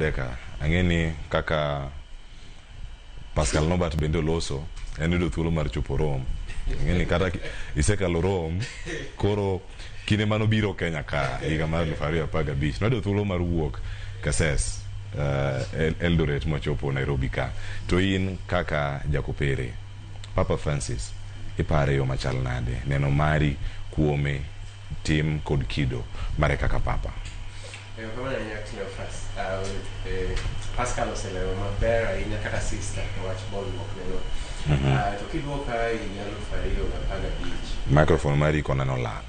Deka. Angeni kaka Pascal Nobat bende loso enido thuolo mar chopo Rome. Angeni kata isekalo Rome koro kine mano biro Kenya ka higa mar 2015 nodo thuolo mar wuok Kases Eldoret mochopo Nairobi ka. To in kaka Jakopere Papa Francis ipare yo machal nade neno mari kuome tim kod kido mare kaka papa. Kama nanyakla first Pascal oselewo maber ahinya kata sister watch ball walk neno to kiduoka yalo fariyo gapaga beach microphone mari kona no lal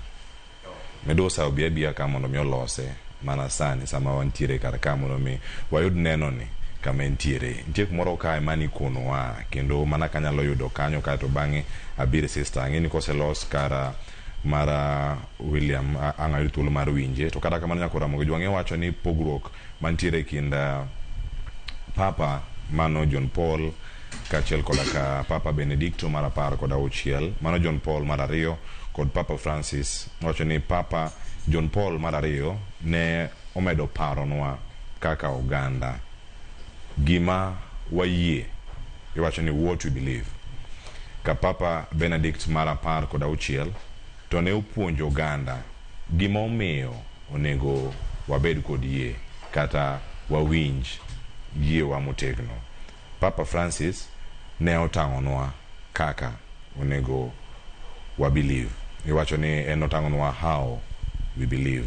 medosa obiabia kama mondo mi olose mana sani sama wantiere kar ka mondo mi wayud neno ni kama entiere nitie kumoro kae mani kuno wa kendo mana kanyalo yudo kanyo ka to bange abire sister ngeni koselos kara mara William angayo thuolo mar winje to kata kamano nyako Ramogi jwange wacho ni pogruok mantiere kinda Papa mano John Paul kachel koda ka Papa Benedicto mara par koda auchiel mano John Paul mara riyo kod Papa Francis wacho ni Papa John Paul mara riyo ne omedo paronwa kaka oganda gima wayie iwacho ni what we believe ka Papa Benedict mara par koda auchiel to ne upuonjo oganda gima omiyo onego wabed kod yie kata wawinj yie wa motegno. Papa Francis ne otang'onwa kaka onego wabelieve iwacho ni en otang'onwa how we believe.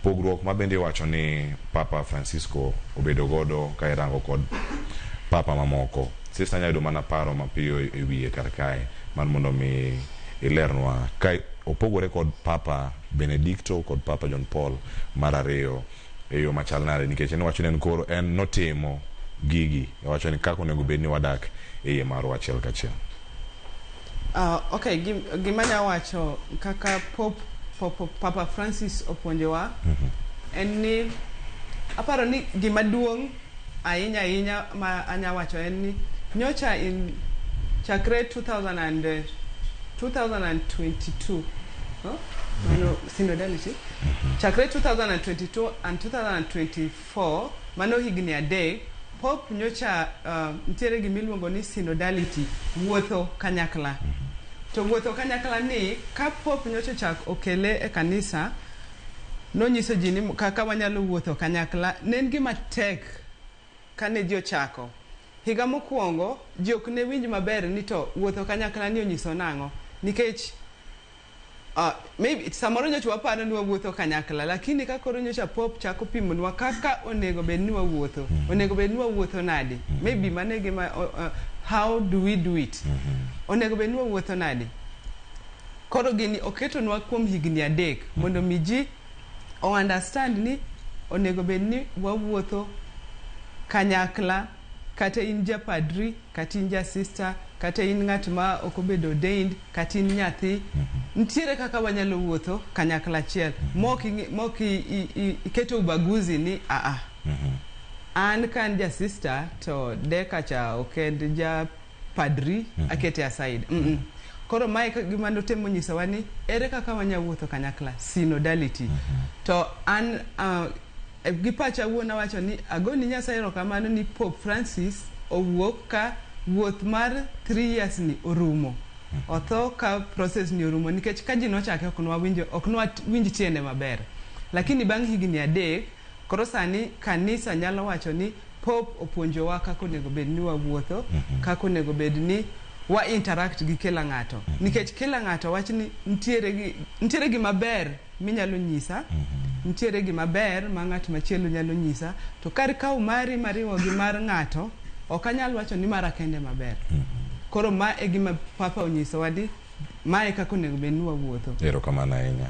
Pogruok mabende iwacho ni Papa Francisco obedo godo ka irango kod papa mamoko. Sister nyayudo mana paro mapiyo e wiye kar kae man mondo mi ilernwa kai opogore kod Papa Benedicto kod Papa John Paul mara riyo eyo machal nare nikech en wacho ni koro en notimo gigi wacho ni kako nego bedni wadak eye maro achiel kachiel. Okay, gimanya wacho kaka Papa Francis opuonjowa en ni aparo ni gima duong' ahinya ma anya wacho en ni nyocha in chakre 2022 mano synodality chakre 2022 and 2024 mano higni adek Pope nyocha ntiere gimiluongo ni synodality wuotho kanyakla to wuotho kanyakla ni ka Pope nyocha chak okele e kanisa no nyiso ji ni kaka wanyalo wuotho kanyakla nen gima tek kane ji ochako higa mokwongo ji ok ne winj maber ni to wuotho kanyakla ni onyiso nang'o nikech maybe samoro nyocha waparo ni wawuotho kanyakla lakini ka koro nyocha Pope chako pimonwa kaka onego bed ni wawuotho onego bed ni wawuotho nade maybe mane gima how do we do it onego bed ni wawuotho nade koro gini oketonwa kuom higni adek mondo mi ji understand ni onego bed ni wawuotho kanyakla kata in japadri kata in sister kata in ng'at ma okobedo ordained kata in nyathi ntiere kaka wanyalo wuotho kanyakla achiel moki iketo ubaguzi ni an kan ja sister to deka cha okend ja padri akete aside koro mai gima notemo nyisowa ni ere kaka wanya wuotho kanyakla synodality to an gipacha wuona wacho ni agoni Nyasaye erokamano ni Pope Francis owuok ka wuoth mar 3 years ni orumo otho ka process ni orumo nikech ka ji nochake ok nwa winj tiende maber lakini bang' higni adek koro sani kanisa nyalo wacho ni Pope opuonjowa kaka onego bed ni wawuotho kaka onego bed ni wa interact gi kila ng'ato nikech kila ng'ato wach ni ntiere gi maber minyalo nyisa ntiere gi maber ma ng'at machielo nyalo nyisa to kar kaw mari mariwo gi mar ng'ato ok anyal wacho ni mara kende maber koro ma e gima Papa onyiso wadi mae kaka onego bed ni wawuotho. Erokamano ahinya.